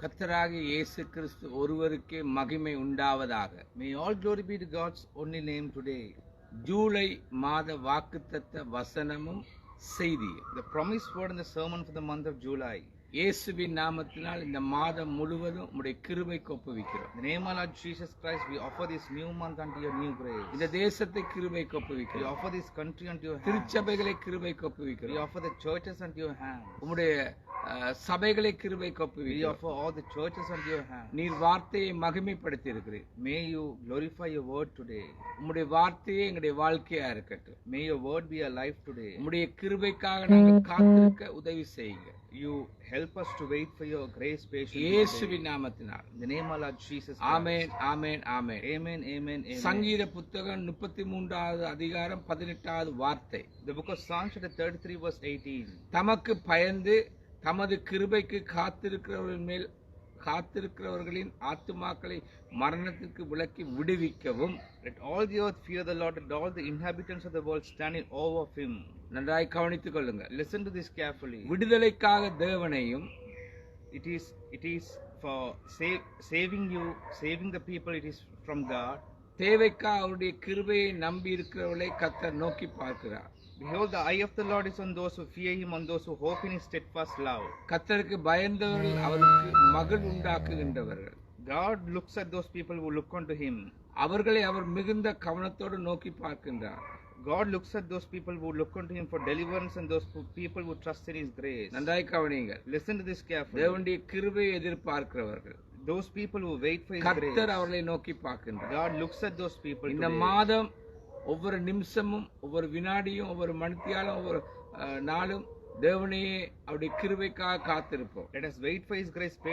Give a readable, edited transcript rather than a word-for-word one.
கர்த்தராகிய இயேசு கிறிஸ்து ஒருவருக்கே மகிமை உண்டாவதாக. May all glory be to God's only name today. July மாத வாக்குத்தத்த வசனமும் செய்தியும் The promised word in the sermon for the month of July. இயேசுவின் நாமத்தினால் இந்த மாதம் முழுவதும் உம்முடைய கிருபைக்கு ஒப்புவிக்கிறோம். In the name of Lord Jesus Christ, we offer this new month unto your new grace. இந்த தேசத்தை கிருபைக்கு We ஒப்புவிக்கிறோம். offer this country unto your hand. திருச்சபைகளை கிருபைக்கு We ஒப்புவிக்கிறோம். offer the churches unto your hand. உம்முடைய சபைகளை கிருபைக்கு We ஒப்புவிக்கிறோம். offer all the churches unto your hand. நீர் வார்த்தையை மகிமைப்படுத்தி இருக்கிறீர். May you glorify your word today. உம்முடைய வார்த்தையே எங்களுடைய வாழ்க்கையா இருக்கட்டும். May your word be alive today. உம்முடைய கிருபைக்காக நாங்கள் காத்திருக்க உதவி செய்யுங்க. You help us to wait for your grace patiently. இயேசுவின் நாமத்தினால். In the name of Lord Jesus Christ. Amen amen amen. Amen, amen, amen. சங்கீத புத்தகம் 33வது அதிகாரம் 18வது வார்த்தை. The book of Psalms chapter 33 verse 18. தமக்கு பயந்து தமது கிருபைக்கு காத்திருக்கிறவர்களின் ஆத்துமாக்களை மரணத்திற்கு விலக்கி விடுவிக்கவும். Let all the earth fear the Lord, and all the inhabitants of the world stand in awe of him. நன்றாய் கவனித்துக் கொள்ளுங்க. Listen to this carefully. விடுதலைக்காக தேவனையும், It is for saving you, saving the people. It is from God. தேவைக்காக அவருடைய கிருபையை நம்பி இருக்கிறவர்களை கர்த்தர் நோக்கி பார்க்கிறார். Behold, the eye of the Lord is on those who fear him, on those who hope in his steadfast love. கர்த்தருக்கு பயந்தவர்கள் அவருக்கு மகிழ் உண்டாக்குகின்றவர்கள். God looks at those people who look unto him. அவர்களை அவர் மிகுந்த கவனத்தோடு நோக்கி பார்க்கின்றார். God looks at those people who look unto him for deliverance, and those people who trust in his grace. நன்றாய் கவனியுங்கள். Listen to this carefully. தேவனுடைய கிருபையை எதிர்பார்க்கிறவர்கள், Those people who wait for his grace. கர்த்தர் அவர்களை நோக்கி பார்க்கின்றார். God looks at those people இந்த today. மாதம் ஒவ்வொரு நிமிஷமும், ஒவ்வொரு வினாடியும், ஒவ்வொரு மணித்தியாலும், ஒவ்வொரு நாளும் தேவனையே அவருடைய கிருபைக்காக காத்திருப்போம். Let us wait for his grace